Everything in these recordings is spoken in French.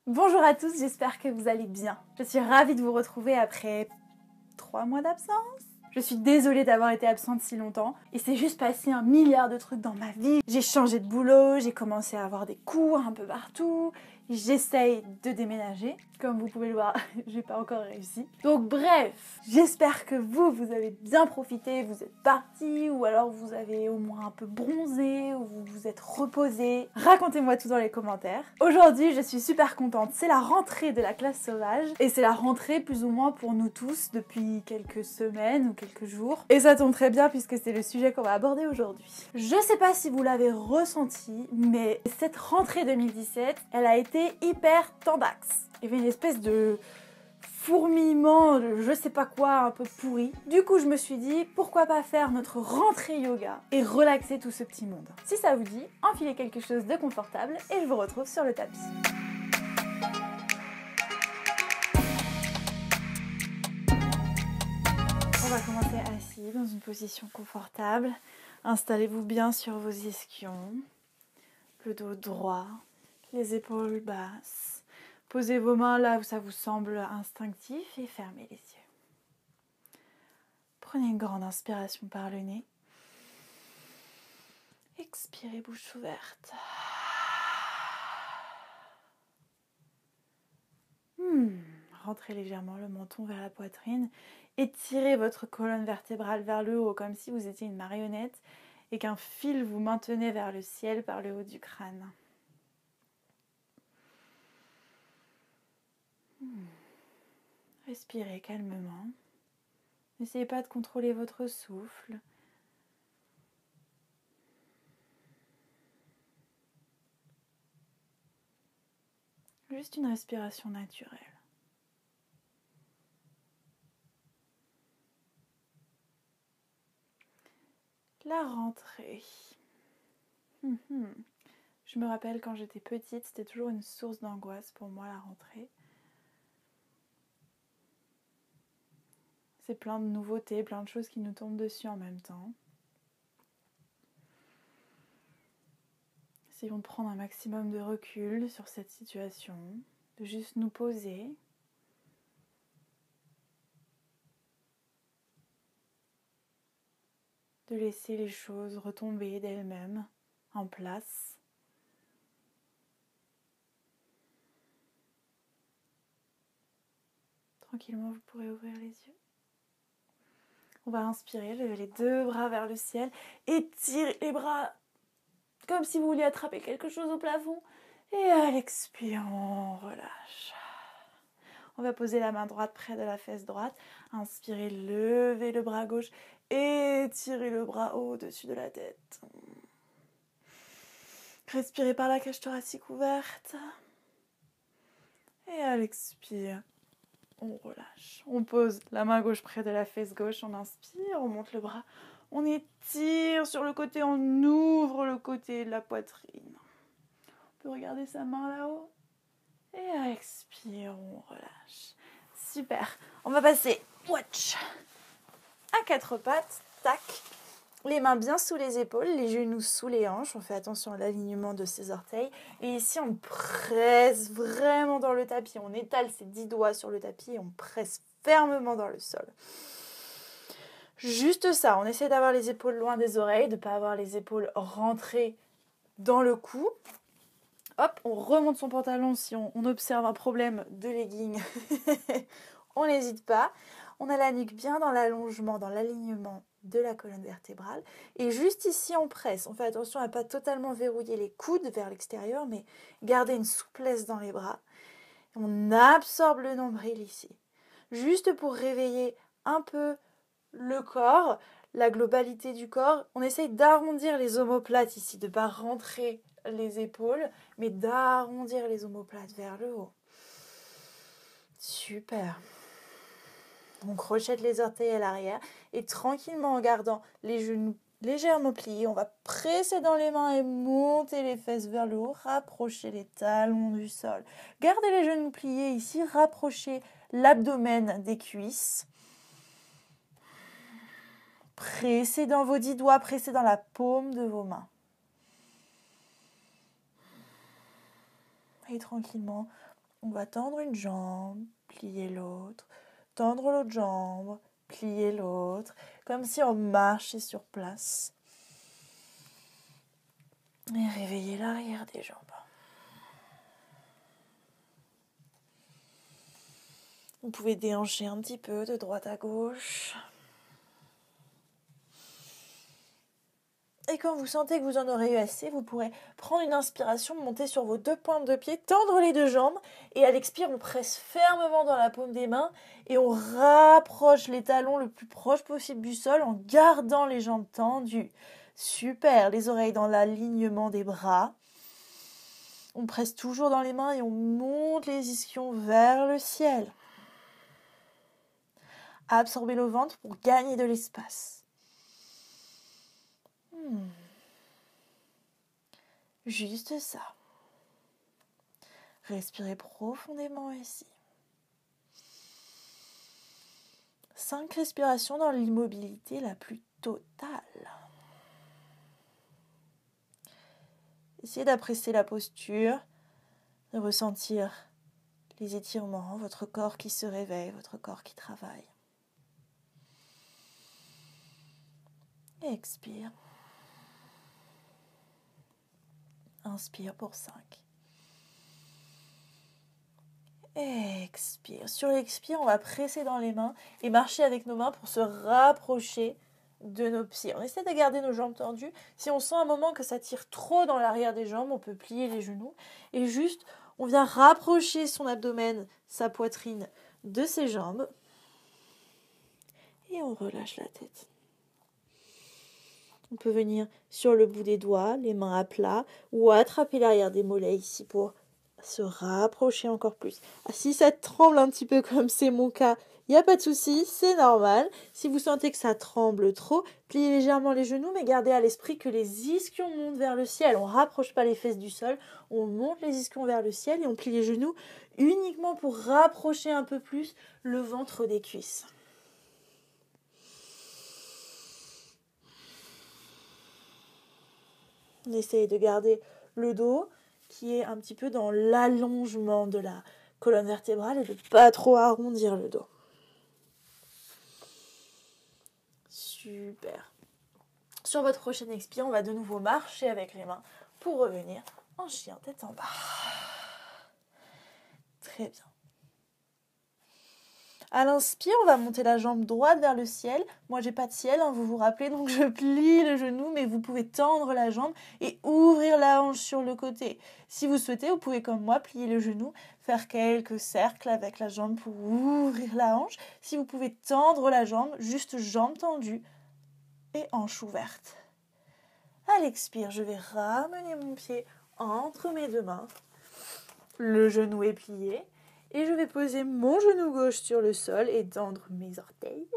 Bonjour à tous, j'espère que vous allez bien. Je suis ravie de vous retrouver après 3 mois d'absence. Je suis désolée d'avoir été absente si longtemps. Il s'est juste passé un milliard de trucs dans ma vie. J'ai changé de boulot, j'ai commencé à avoir des cours un peu partout. J'essaye de déménager. Comme vous pouvez le voir, j'ai pas encore réussi. Donc bref, j'espère que vous avez bien profité, vous êtes partis, ou alors vous avez au moins un peu bronzé, ou vous vous êtes reposé. Racontez-moi tout dans les commentaires. Aujourd'hui, je suis super contente. C'est la rentrée de la classe sauvage. Et c'est la rentrée plus ou moins pour nous tous depuis quelques semaines ou quelques jours. Et ça tombe très bien puisque c'est le sujet qu'on va aborder aujourd'hui. Je sais pas si vous l'avez ressenti, mais cette rentrée 2017, elle a été hyper tendax. Il y avait une espèce de fourmillement, de je sais pas quoi, un peu pourri. Du coup, je me suis dit, pourquoi pas faire notre rentrée yoga et relaxer tout ce petit monde. Si ça vous dit, enfilez quelque chose de confortable et je vous retrouve sur le tapis. On va commencer assis dans une position confortable. Installez-vous bien sur vos ischions, le dos droit, les épaules basses. Posez vos mains là où ça vous semble instinctif et fermez les yeux. Prenez une grande inspiration par le nez. Expirez bouche ouverte. Rentrez légèrement le menton vers la poitrine. Étirez votre colonne vertébrale vers le haut comme si vous étiez une marionnette et qu'un fil vous maintenait vers le ciel par le haut du crâne. Respirez calmement. N'essayez pas de contrôler votre souffle. Juste une respiration naturelle. La rentrée. Je me rappelle quand j'étais petite, c'était toujours une source d'angoisse pour moi la rentrée. C'est plein de nouveautés, plein de choses qui nous tombent dessus en même temps. Essayons de prendre un maximum de recul sur cette situation, de juste nous poser. De laisser les choses retomber d'elles-mêmes en place. Tranquillement, vous pourrez ouvrir les yeux. On va inspirer, lever les deux bras vers le ciel, étirer les bras comme si vous vouliez attraper quelque chose au plafond. Et à l'expire, on relâche. On va poser la main droite près de la fesse droite. Inspirez, levez le bras gauche, étirez le bras au-dessus de la tête. Respirez par la cage thoracique ouverte. Et à l'expire, on relâche. On pose la main gauche près de la fesse gauche. On inspire, on monte le bras. On étire sur le côté, on ouvre le côté de la poitrine. On peut regarder sa main là-haut. Et à l'expire, on relâche. Super. On va passer à quatre pattes. Tac. Les mains bien sous les épaules, les genoux sous les hanches. On fait attention à l'alignement de ses orteils. Et ici, on presse vraiment dans le tapis. On étale ses 10 doigts sur le tapis et on presse fermement dans le sol. Juste ça. On essaie d'avoir les épaules loin des oreilles, de ne pas avoir les épaules rentrées dans le cou. Hop, on remonte son pantalon si on observe un problème de legging. On n'hésite pas. On a la nuque bien dans l'allongement, dans l'alignement de la colonne vertébrale. Et juste ici, on presse. On fait attention à ne pas totalement verrouiller les coudes vers l'extérieur, mais garder une souplesse dans les bras. On absorbe le nombril ici. Juste pour réveiller un peu le corps, la globalité du corps. On essaye d'arrondir les omoplates ici, de ne pas rentrer les épaules, mais d'arrondir les omoplates vers le haut. Super. On crochette les orteils à l'arrière et tranquillement en gardant les genoux légèrement pliés, on va presser dans les mains et monter les fesses vers le haut, rapprocher les talons du sol. Gardez les genoux pliés ici, rapprochez l'abdomen des cuisses. Pressez dans vos 10 doigts, pressez dans la paume de vos mains. Et tranquillement, On va tendre une jambe, plier l'autre, tendre l'autre jambe, plier l'autre, comme si on marchait sur place. Et réveiller l'arrière des jambes. Vous pouvez déhancher un petit peu de droite à gauche. Et quand vous sentez que vous en aurez eu assez, vous pourrez prendre une inspiration, monter sur vos 2 pointes de pied, tendre les 2 jambes. Et à l'expire, on presse fermement dans la paume des mains et on rapproche les talons le plus proche possible du sol en gardant les jambes tendues. Super, les oreilles dans l'alignement des bras. On presse toujours dans les mains et on monte les ischions vers le ciel. Absorbez le ventre pour gagner de l'espace. Juste ça. Respirez profondément ici. 5 respirations dans l'immobilité la plus totale. Essayez d'apprécier la posture, de ressentir les étirements, votre corps qui se réveille, votre corps qui travaille. Et expire. Inspire pour 5. Expire. Sur l'expire, on va presser dans les mains et marcher avec nos mains pour se rapprocher de nos pieds. On essaie de garder nos jambes tendues. Si on sent un moment que ça tire trop dans l'arrière des jambes, on peut plier les genoux. Et juste, on vient rapprocher son abdomen, sa poitrine de ses jambes. Et on relâche la tête. On peut venir sur le bout des doigts, les mains à plat, ou attraper l'arrière des mollets ici pour se rapprocher encore plus. Si ça tremble un petit peu comme c'est mon cas, il n'y a pas de souci, c'est normal. Si vous sentez que ça tremble trop, pliez légèrement les genoux, mais gardez à l'esprit que les ischions montent vers le ciel. On ne rapproche pas les fesses du sol, on monte les ischions vers le ciel et on plie les genoux uniquement pour rapprocher un peu plus le ventre des cuisses. On essaye de garder le dos qui est un petit peu dans l'allongement de la colonne vertébrale et de ne pas trop arrondir le dos. Super. Sur votre prochaine expire, on va de nouveau marcher avec les mains pour revenir en chien tête en bas. Très bien. À l'inspire, on va monter la jambe droite vers le ciel. Moi, j'ai pas de ciel, vous vous rappelez, donc je plie le genou, mais vous pouvez tendre la jambe et ouvrir la hanche sur le côté. Si vous souhaitez, vous pouvez, comme moi, plier le genou, faire quelques cercles avec la jambe pour ouvrir la hanche. Si vous pouvez tendre la jambe, juste jambe tendue et hanche ouverte. À l'expire, je vais ramener mon pied entre mes 2 mains. Le genou est plié. Et je vais poser mon genou gauche sur le sol et tendre mes orteils.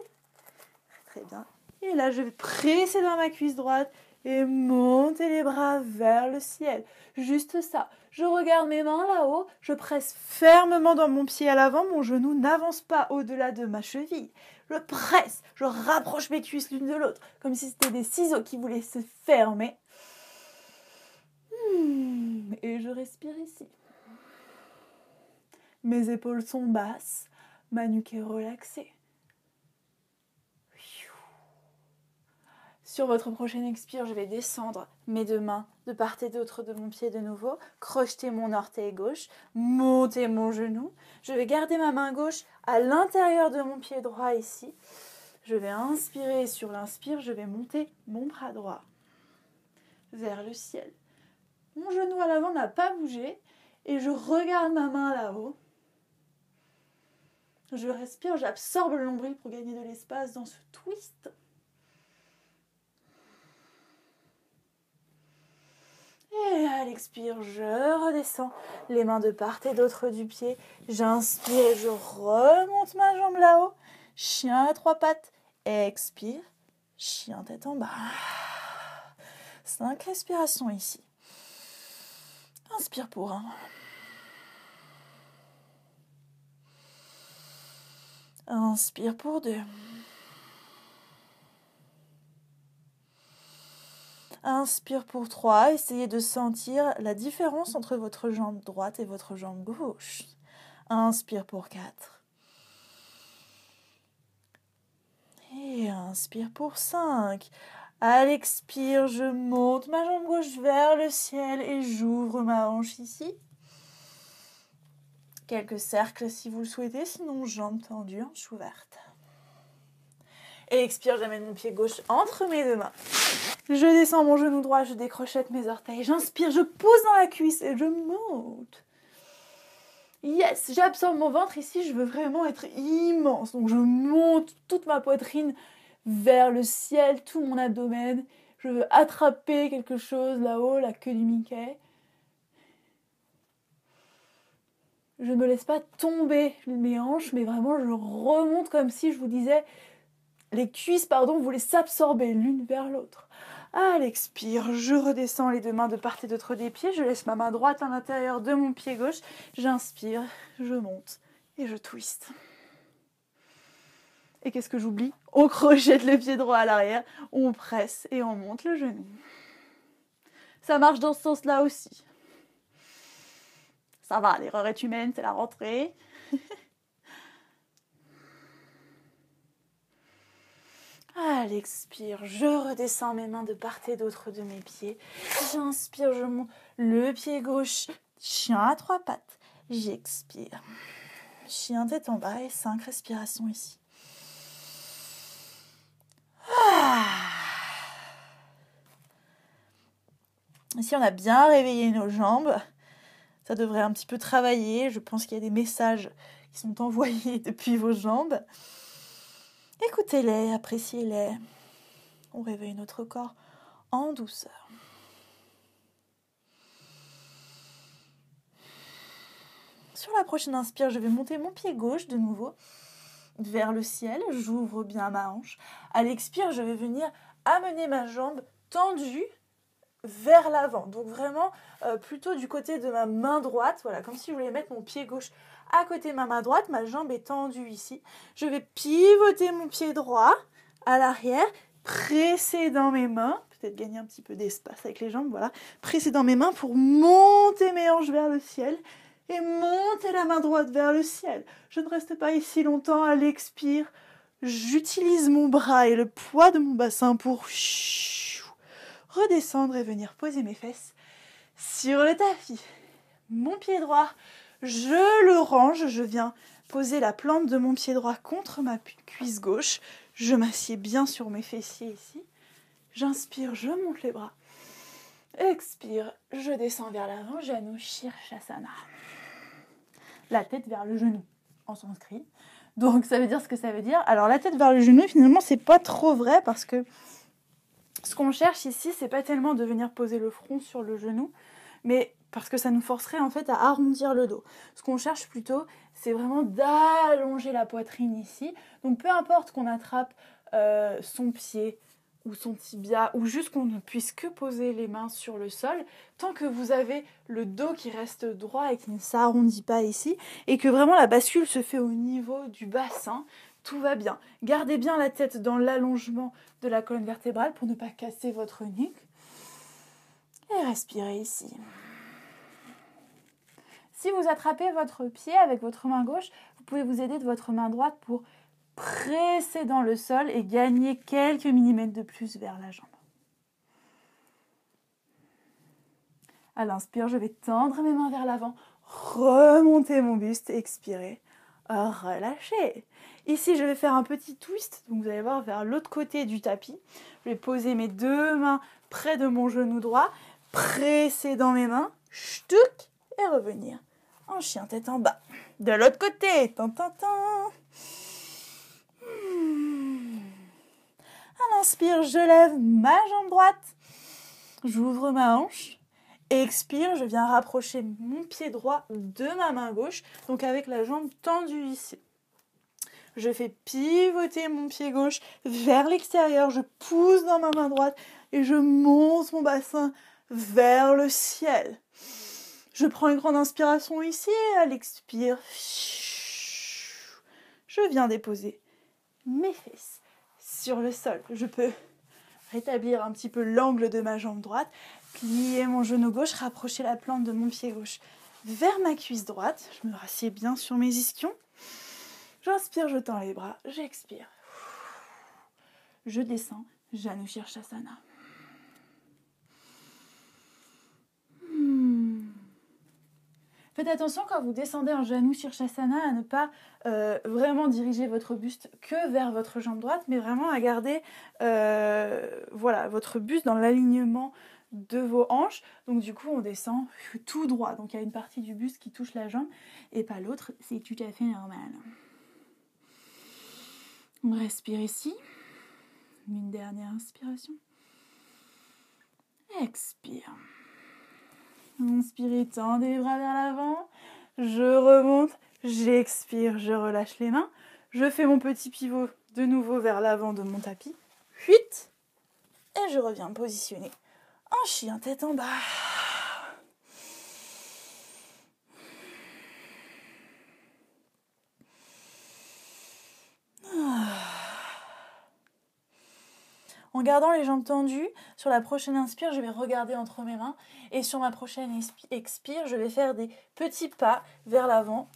Très bien. Et là, je vais presser dans ma cuisse droite et monter les bras vers le ciel. Juste ça. Je regarde mes mains là-haut. Je presse fermement dans mon pied à l'avant. Mon genou n'avance pas au-delà de ma cheville. Je presse. Je rapproche mes cuisses l'une de l'autre. Comme si c'était des ciseaux qui voulaient se fermer. Et je respire ici. Mes épaules sont basses, ma nuque est relaxée. Sur votre prochaine expire, je vais descendre mes 2 mains de part et d'autre de mon pied de nouveau, crocheter mon orteil gauche, monter mon genou. Je vais garder ma main gauche à l'intérieur de mon pied droit ici. Je vais inspirer et sur l'inspire, je vais monter mon bras droit vers le ciel. Mon genou à l'avant n'a pas bougé et je regarde ma main là-haut. Je respire, j'absorbe le nombril pour gagner de l'espace dans ce twist. Et à l'expire, je redescends les mains de part et d'autre du pied. J'inspire, je remonte ma jambe là-haut. Chien à 3 pattes. Expire, chien tête en bas. 5 respirations ici. Inspire pour 1. Inspire pour 2. Inspire pour 3. Essayez de sentir la différence entre votre jambe droite et votre jambe gauche. Inspire pour 4. Et inspire pour 5. À l'expire, je monte ma jambe gauche vers le ciel et j'ouvre ma hanche ici. Quelques cercles si vous le souhaitez, sinon jambes tendues, hanche ouverte. Et expire, j'amène mon pied gauche entre mes deux mains. Je descends mon genou droit, je décrochette mes orteils. J'inspire, je pousse dans la cuisse et je monte. Yes, j'absorbe mon ventre ici, je veux vraiment être immense. Donc je monte toute ma poitrine vers le ciel, tout mon abdomen. Je veux attraper quelque chose là-haut, la queue du Mickey. Je ne me laisse pas tomber mes hanches, mais vraiment je remonte comme si je vous disais, les cuisses, voulaient s'absorber l'une vers l'autre. À l'expire, je redescends les deux mains de part et d'autre des pieds, je laisse ma main droite à l'intérieur de mon pied gauche, j'inspire, je monte et je twiste. Et qu'est-ce que j'oublie? On crochette le pied droit à l'arrière, on presse et on monte le genou. Ça marche dans ce sens-là aussi. Ça va, l'erreur est humaine, c'est la rentrée. À l'expire, je redescends mes mains de part et d'autre de mes pieds. J'inspire, je monte le pied gauche, chien à 3 pattes. J'expire. Chien tête en bas et 5 respirations ici. Ici, on a bien réveillé nos jambes. Ça devrait un petit peu travailler. Je pense qu'il y a des messages qui sont envoyés depuis vos jambes. Écoutez-les, appréciez-les. On réveille notre corps en douceur. Sur la prochaine inspire, je vais monter mon pied gauche de nouveau vers le ciel. J'ouvre bien ma hanche. À l'expire, je vais venir amener ma jambe tendue vers l'avant. Donc vraiment plutôt du côté de ma main droite. Voilà, comme si je voulais mettre mon pied gauche à côté de ma main droite. Ma jambe est tendue ici. Je vais pivoter mon pied droit à l'arrière, presser dans mes mains. Peut-être gagner un petit peu d'espace avec les jambes. Voilà, presser dans mes mains pour monter mes hanches vers le ciel. Et monter la main droite vers le ciel. Je ne reste pas ici longtemps. À l'expire, j'utilise mon bras et le poids de mon bassin pour redescendre et venir poser mes fesses sur le tapis. Mon pied droit, je le range. Je viens poser la plante de mon pied droit contre ma cuisse gauche. Je m'assieds bien sur mes fessiers ici. J'inspire, je monte les bras. Expire, je descends vers l'avant. Janu Shirshasana. La tête vers le genou en sanskrit. Donc ça veut dire ce que ça veut dire. Alors la tête vers le genou, finalement, c'est pas trop vrai parce que ce qu'on cherche ici, c'est pas tellement de venir poser le front sur le genou, mais parce que ça nous forcerait en fait à arrondir le dos. Ce qu'on cherche plutôt, c'est vraiment d'allonger la poitrine ici. Donc peu importe qu'on attrape son pied ou son tibia, ou juste qu'on ne puisse que poser les mains sur le sol, tant que vous avez le dos qui reste droit et qui ne s'arrondit pas ici, et que vraiment la bascule se fait au niveau du bassin, tout va bien. Gardez bien la tête dans l'allongement de la colonne vertébrale pour ne pas casser votre nuque. Et respirez ici. Si vous attrapez votre pied avec votre main gauche, vous pouvez vous aider de votre main droite pour presser dans le sol et gagner quelques millimètres de plus vers la jambe. À l'inspire, je vais tendre mes mains vers l'avant, remonter mon buste, expirer, relâcher. Ici, je vais faire un petit twist, donc vous allez voir vers l'autre côté du tapis. Je vais poser mes deux mains près de mon genou droit, presser dans mes mains, ch'touk, et revenir en chien tête en bas. De l'autre côté, tan tan tan. À l'inspire, je lève ma jambe droite, j'ouvre ma hanche, expire, je viens rapprocher mon pied droit de ma main gauche, donc avec la jambe tendue ici. Je fais pivoter mon pied gauche vers l'extérieur, je pousse dans ma main droite et je monte mon bassin vers le ciel. Je prends une grande inspiration ici et à l'expire, je viens déposer mes fesses sur le sol. Je peux rétablir un petit peu l'angle de ma jambe droite, plier mon genou gauche, rapprocher la plante de mon pied gauche vers ma cuisse droite. Je me rassieds bien sur mes ischions. J'inspire, je tends les bras, j'expire. Je descends, Janu Shirshasana. Faites attention quand vous descendez en Janu Shirshasana à ne pas vraiment diriger votre buste que vers votre jambe droite, mais vraiment à garder votre buste dans l'alignement de vos hanches. Donc du coup on descend tout droit. Donc il y a une partie du buste qui touche la jambe et pas l'autre, c'est tout à fait normal. On respire ici. Une dernière inspiration. Expire. Inspirez, tendez les bras vers l'avant. Je remonte, j'expire, je relâche les mains. Je fais mon petit pivot de nouveau vers l'avant de mon tapis. 8. Et je reviens me positionner en chien tête en bas. En gardant les jambes tendues, sur la prochaine inspire, je vais regarder entre mes mains. Et sur ma prochaine expire, je vais faire des petits pas vers l'avant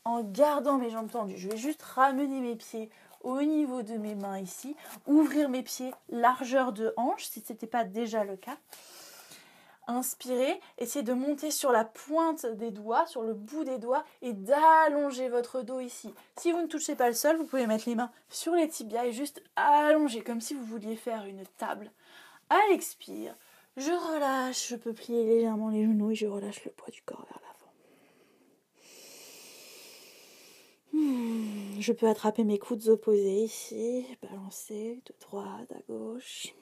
en gardant mes jambes tendues. Je vais juste ramener mes pieds au niveau de mes mains ici. Ouvrir mes pieds largeur de hanche, si ce n'était pas déjà le cas. Inspirez, essayez de monter sur la pointe des doigts, sur le bout des doigts et d'allonger votre dos ici. Si vous ne touchez pas le sol, vous pouvez mettre les mains sur les tibias et juste allonger comme si vous vouliez faire une table. À l'expire, je relâche, je peux plier légèrement les genoux et je relâche le poids du corps vers l'avant. Je peux attraper mes coudes opposés ici, balancer de droite à gauche.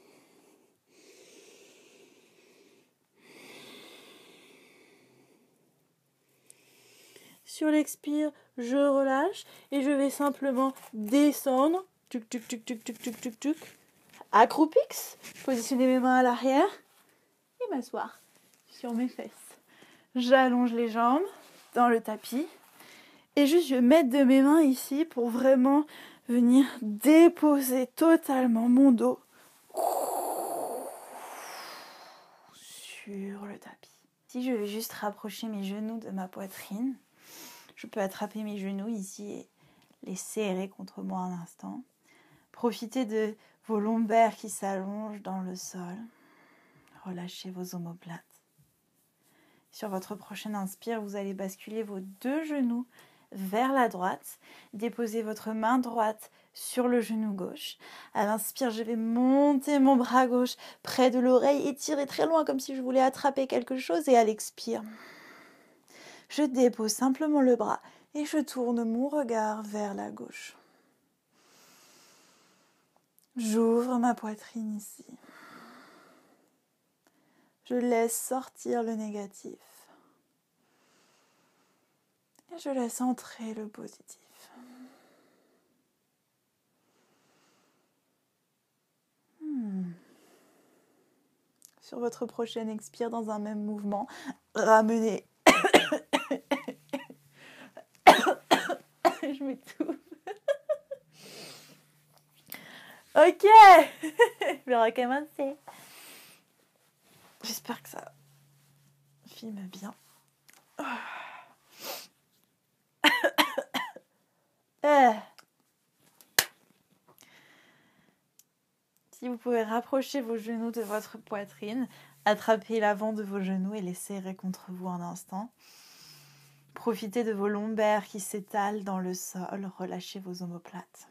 Sur l'expire, je relâche et je vais simplement descendre. Tuc, tuc, tuc, tuc, tuc, tuc, tuc, tuc. Acroupix, positionner mes mains à l'arrière et m'asseoir sur mes fesses. J'allonge les jambes dans le tapis et juste je vais mettre de mes mains ici pour vraiment venir déposer totalement mon dos sur le tapis. Si je vais juste rapprocher mes genoux de ma poitrine, je peux attraper mes genoux ici et les serrer contre moi un instant. Profitez de vos lombaires qui s'allongent dans le sol. Relâchez vos omoplates. Sur votre prochaine inspire, vous allez basculer vos deux genoux vers la droite. Déposez votre main droite sur le genou gauche. À l'inspire, je vais monter mon bras gauche près de l'oreille et tirer très loin comme si je voulais attraper quelque chose. Et à l'expire, je dépose simplement le bras et je tourne mon regard vers la gauche. J'ouvre ma poitrine ici. Je laisse sortir le négatif. Et je laisse entrer le positif. Sur votre prochaine expire, dans un même mouvement, ramenez. Je m'étouffe. Ok. Je vais recommencer. J'espère que ça filme bien. Si vous pouvez rapprocher vos genoux de votre poitrine, attrapez l'avant de vos genoux et les serrez contre vous un instant. Profitez de vos lombaires qui s'étalent dans le sol, relâchez vos omoplates.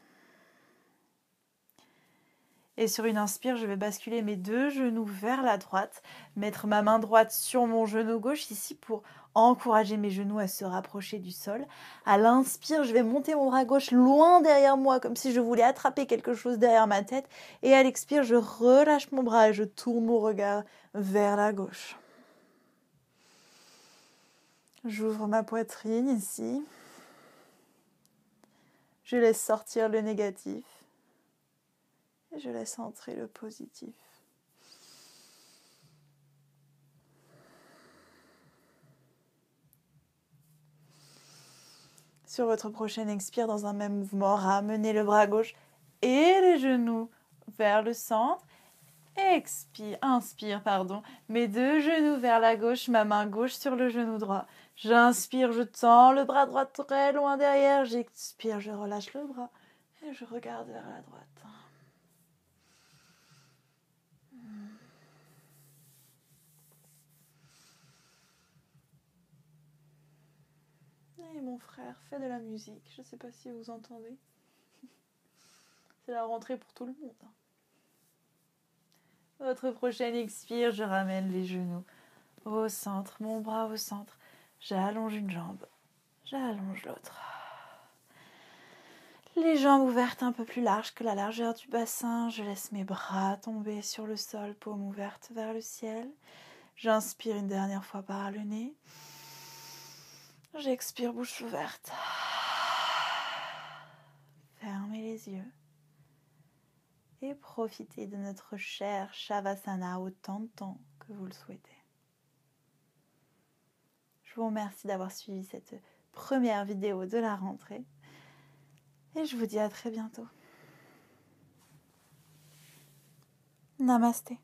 Et sur une inspire, je vais basculer mes deux genoux vers la droite, mettre ma main droite sur mon genou gauche ici pour encourager mes genoux à se rapprocher du sol. À l'inspire, je vais monter mon bras gauche loin derrière moi, comme si je voulais attraper quelque chose derrière ma tête. Et à l'expire, je relâche mon bras et je tourne mon regard vers la gauche. J'ouvre ma poitrine ici. Je laisse sortir le négatif. Et je laisse entrer le positif. Sur votre prochaine expire, dans un même mouvement, ramenez le bras gauche et les genoux vers le centre. Inspire, mes deux genoux vers la gauche, ma main gauche sur le genou droit. J'inspire, je tends le bras droit très loin derrière. J'expire, je relâche le bras et je regarde vers la droite. Et mon frère fait de la musique. Je ne sais pas si vous entendez. C'est la rentrée pour tout le monde. Votre prochaine expire, je ramène les genoux au centre, mon bras au centre. J'allonge une jambe, j'allonge l'autre. Les jambes ouvertes un peu plus larges que la largeur du bassin. Je laisse mes bras tomber sur le sol, paume ouverte vers le ciel. J'inspire une dernière fois par le nez. J'expire bouche ouverte. Fermez les yeux. Et profitez de notre cher Shavasana autant de temps que vous le souhaitez. Je vous remercie d'avoir suivi cette première vidéo de la rentrée. Et je vous dis à très bientôt. Namasté.